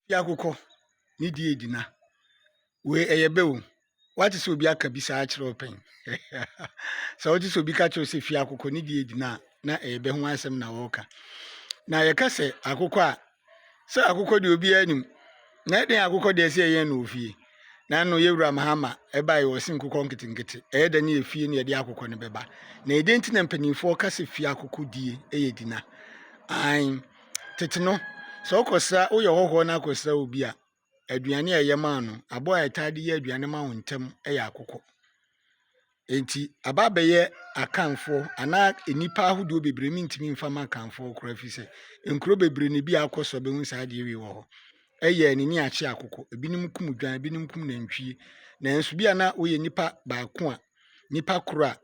Yakoko ni die edina we eyebe o what is obi aka bisa a kire open so what is obi ka kire se fie akoko ni die edina na eyebe ho asem na woka na ye ka se akoko a se akoko de obi anim na den akoko de se ye na ofie na no yewura mahama eba ye wosin kokon nkitinkiti eyeda ne efie ne ye de akoko ne beba na edenti na mpanimfo ka se fie akoko die eyedina an teteno so okosa wo ye hoho na akosa obi a aduane a yema no abo a etade ye aduane ma wontem ya akoko enti ababeye akanfo ana enipa ahodo bebre mintimi mfama akanfo kora fi se enkuro bebre ne bi akoso be hu sa de wi wo ho ni achi akoko ebinim kum dwan ebinim kum nantwie na enso bia na wo ye nipa baako a nipa kora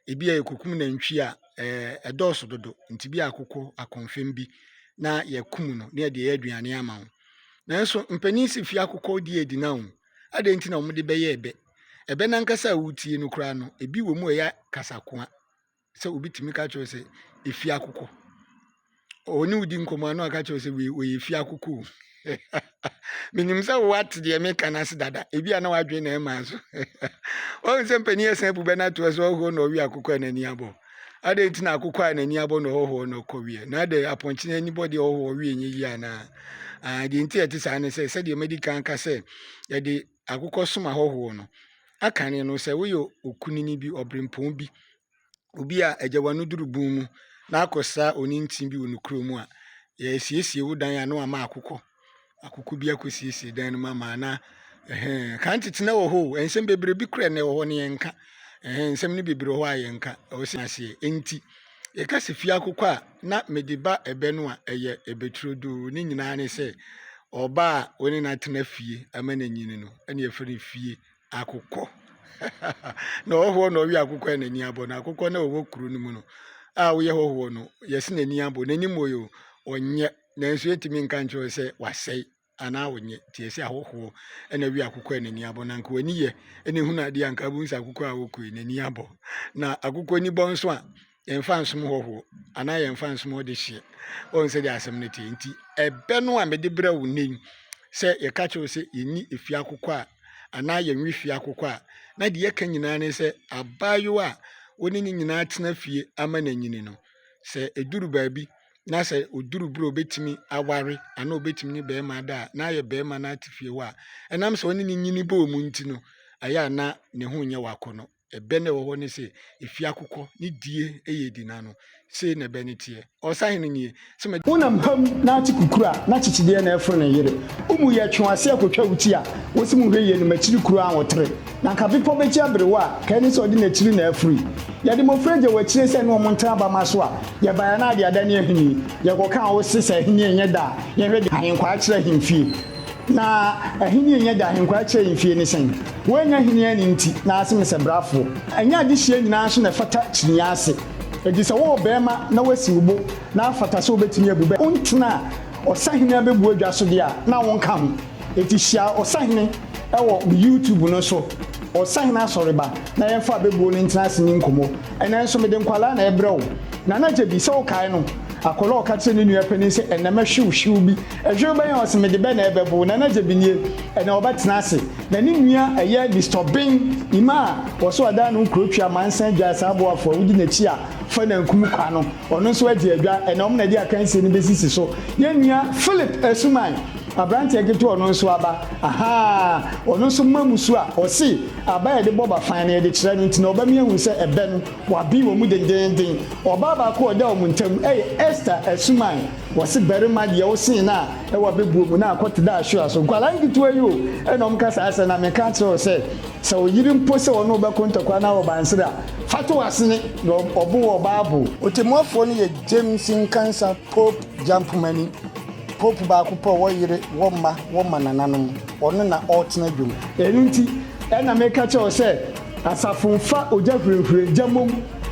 ebi a ekokum nantwie a edoso dodo enti bi akoko akonfem bi na ye kum no na de aduane ama ho na enso mpanin si fie akoko di edina ho adenti na omde beye ebe na nkasa wutie no kura no ebi wo mu ya kasakoa se obi timi ka cho se efie akoko oni udi nkomo anu aka cho se we efie akoko minim se what de me kana se dada ebi ana wadwe na ema so o se mpanin esen bube na to so ho no wi akoko na ni abo adenti na akoko a na ni abo no ho no kowie na de aponchi na anybody ho wi enyi ya na the entity say the medical can say the akoko soma hoho no akane no say we okunini bi obrempon bi obi a agawanu durubun mu na akosa oni ntin bi wonu mu a ye siesie wodan ya no ama akoko bi akosiesie dan no mama na kan titena wo ho ensem bebre bi kure ne wo ho ne yenka ensem ne bebre ho ayenka o si ase enti ye ka se fie akoko a na mediba ebe no a eye ebetrodo ni nyina ne se oba a woni na tena fie amana nyini no ene ye fere fie akoko na oho no wi akoko na ni abo na akoko na owo kuru no mu no a wo ye hoho no ye se na ni abo na ni moyo onye na enso etimi nka ncho se wasei ana wonye tie se ahoho ene wi akoko na ni abo na nka wani ye ene hu na de anka bu nsa akoko a wo ku na ni abo na akoko ni bon so a yemfa nsom hoho ana yemfa nsom de hye on se de asem ne enti ebe no a mede bra wo nen se ye ka che se yeni efie akoko a ana yenwi fie akoko a na de ye ka nyina ne se abayo a woni nyina tena fie ama na nyini no se eduru baabi na se oduru bro betimi aware ana obetimi ni be ma da na ye be ma na atifie wa enam se woni nyini bo mu nti no aya na ne ho nye wakono ebe ne wo ne se efie akoko ni die eyedina no se ne benete o sahene nie se me unam ham na atikukura na chichide na efro na yire umu ye twase akotwa wuti a wosi mu hweye ne machiri kuru an wotre na ka bipo bechi abrewa ka ni so de na chiri na afri ye de mofreje wachire se no monta ba maso a ye baya na de adane ahini ye ko kan wo sesa ahini enye da ye hwe de ahenkwa akire ahimfie na ahini enye da ahenkwa akire ahimfie ni sen wenya ahini ani nti na asem se brafo anya de hie nyina so na fata chiri ase ejisa wo bema na wasi ubo na afata so betimi abube ontena osahene abebu adwa so de a na wonka ho etihia osahene ewo YouTube no so osahene asoreba na yemfa abebu no ntena sini nkomo ena so mede nkwala na ebrewo na na jebi se okai no akolo okate ne nua pani se enema hwiw bi ehwe ban ya osemede be na ebebo na na jebi nie ena obetena ase na ne nua eye disturbing ima woso ada no krotwa mansan dwa sabo afọ wudi na chi a fa na nkum kwa no ono so adi adwa ena om na di akanse ne besisi so ye nua Philip Esuman abrante egeto ono nso aba aha ono nso mamusu a osi aba ye de boba fan na de kire no ntina oba miahu se ebe no wabi wo mu dendenden oba ba ko oda omuntam Esther Esuman wasi berima de wosin na e wa bebuo mu na akote da ahwe aso kwala ngitu ayo ena om kasa asa na meka kire se se oyiri mpo se ono ba kontakwa na obansira fato asene obo obaabo otemofo no ye James Cancer Pope Jampmani Pope ba ko po wo yire wo ma nananom ono na otena dwom enunti ena meka che o se asafunfa ojafrefre jamom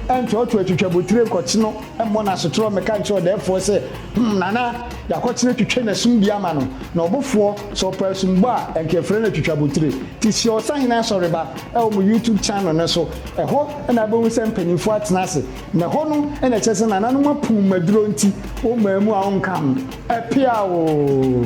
ento oto atwitwa botire koche no emmo na sotro meka che o defo se nana yakotire twitwe na sum bia ma no na obofo so pasumbo a enkefre na twitwa botire ti si osahina soreba e o mu YouTube channel ne so eho na ba hu se mpanimfo atena ase na ho no ena chese nananom apum maduro nti o maamu a onkam epia o